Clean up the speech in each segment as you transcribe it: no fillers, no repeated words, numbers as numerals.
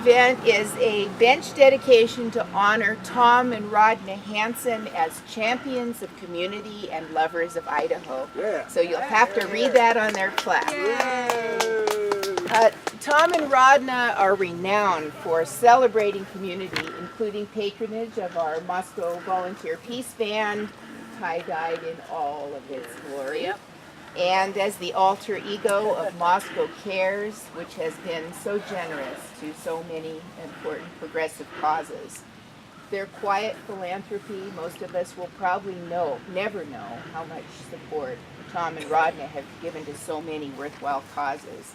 event is a bench dedication to honor Tom and Rodna Hansen as champions of community and lovers of Idaho. Yeah. So you'll have to read that on their plaque. Yay! Tom and Rodna are renowned for celebrating community, including patronage of our Moscow Volunteer Peace Band, tie-dyed in all of its glory. Yep. And as the alter ego of Moscow Cares, which has been so generous to so many important progressive causes. Their quiet philanthropy, most of us will probably never know how much support Tom and Rodna have given to so many worthwhile causes.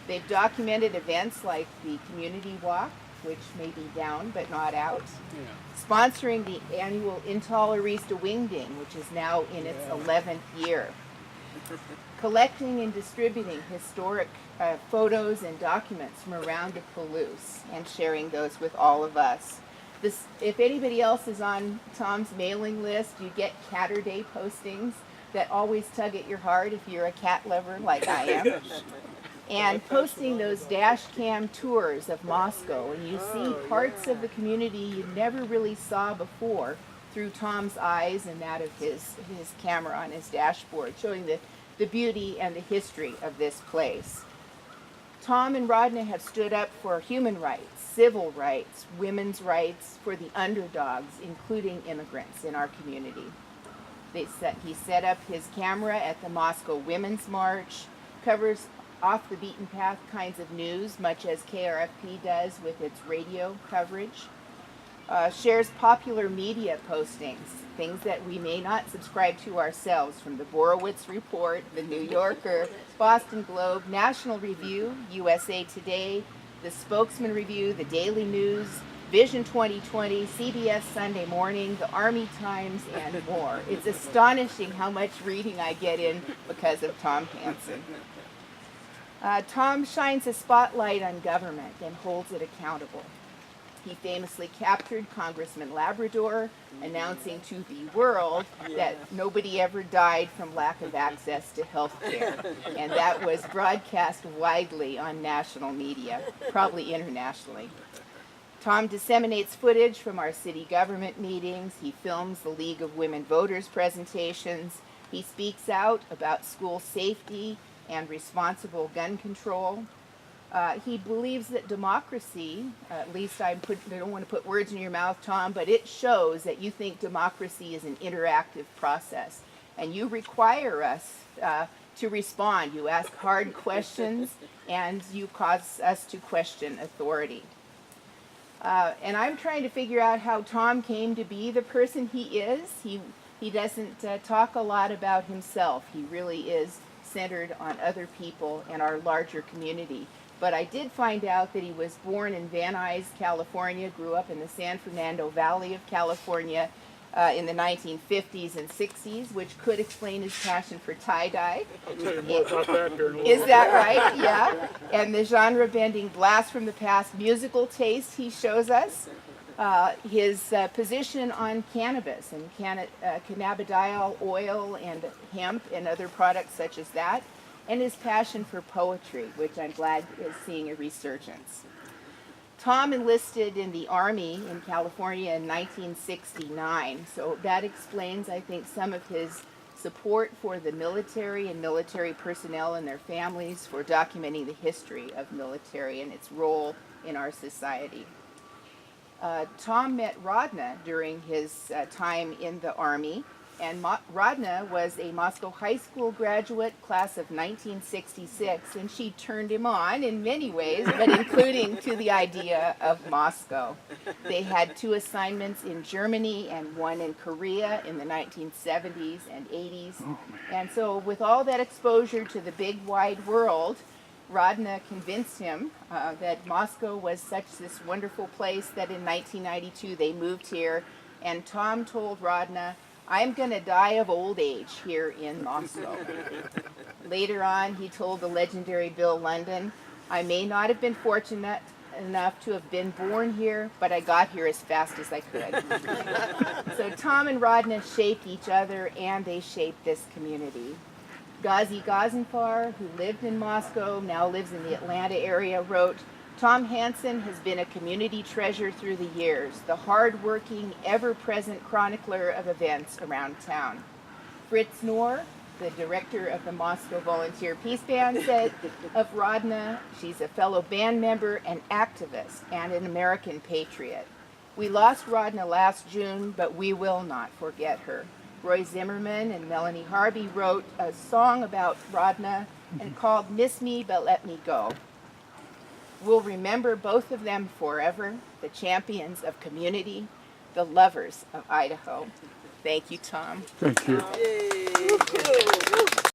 They've documented events like the Community Walk, which may be down but not out, sponsoring the annual Intolerista Wingding, which is now in its 11th year. Collecting and distributing historic photos and documents from around the Palouse and sharing those with all of us. If anybody else is on Tom's mailing list, you get Catterday postings that always tug at your heart if you're a cat lover like I am. And posting those dash cam tours of Moscow, and you see parts of the community you never really saw before through Tom's eyes and that of his camera on his dashboard, showing the beauty and the history of this place. Tom and Rodna have stood up for human rights, civil rights, women's rights, for the underdogs, including immigrants in our community. He set up his camera at the Moscow Women's March, covers off the beaten path kinds of news, much as KRFP does with its radio coverage, shares popular media postings, things that we may not subscribe to ourselves, from the Borowitz Report, the New Yorker, Boston Globe, National Review, USA Today, the Spokesman Review, the Daily News, Vision 2020, CBS Sunday Morning, the Army Times, and more. It's astonishing how much reading I get in because of Tom Hansen. Tom shines a spotlight on government and holds it accountable. He famously captured Congressman Labrador, announcing to the world that nobody ever died from lack of access to health care. And that was broadcast widely on national media, probably internationally. Tom disseminates footage from our city government meetings. He films the League of Women Voters presentations. He speaks out about school safety and responsible gun control. He believes that democracy, at least I don't want to put words in your mouth, Tom, but it shows that you think democracy is an interactive process. And you require us to respond. You ask hard questions, and you cause us to question authority. And I'm trying to figure out how Tom came to be the person he is. He doesn't talk a lot about himself. He really is centered on other people and our larger community. But I did find out that he was born in Van Nuys, California, grew up in the San Fernando Valley of California in the 1950s and 60s, which could explain his passion for tie-dye. I'll tell you more about that here in a little Is that right? Yeah. And the genre-bending blast from the past musical taste he shows us. His position on cannabis and cannabidiol oil and hemp and other products such as that, and his passion for poetry, which I'm glad is seeing a resurgence. Tom enlisted in the Army in California in 1969, so that explains, I think, some of his support for the military and military personnel and their families, for documenting the history of military and its role in our society. Tom met Rodna during his time in the Army, and Rodna was a Moscow High School graduate, class of 1966, and she turned him on in many ways, but including to the idea of Moscow. They had 2 assignments in Germany and 1 in Korea in the 1970s and 80s. And so with all that exposure to the big wide world, Rodna convinced him that Moscow was this wonderful place that in 1992 they moved here, and Tom told Rodna, "I'm going to die of old age here in Moscow." Later on, he told the legendary Bill London, "I may not have been fortunate enough to have been born here, but I got here as fast as I could." So Tom and Rodna shaped each other, and they shaped this community. Ghazi Ghazenfar, who lived in Moscow, now lives in the Atlanta area, wrote, Tom Hansen has been a community treasure through the years, the hard-working, ever-present chronicler of events around town. Fritz Knorr, the director of the Moscow Volunteer Peace Band, said of Rodna, she's a fellow band member, an activist, and an American patriot. We lost Rodna last June, but we will not forget her. Roy Zimmerman and Melanie Harvey wrote a song about Rodna and called Miss Me But Let Me Go. We'll remember both of them forever, the champions of community, the lovers of Idaho. Thank you, Tom. Thank you.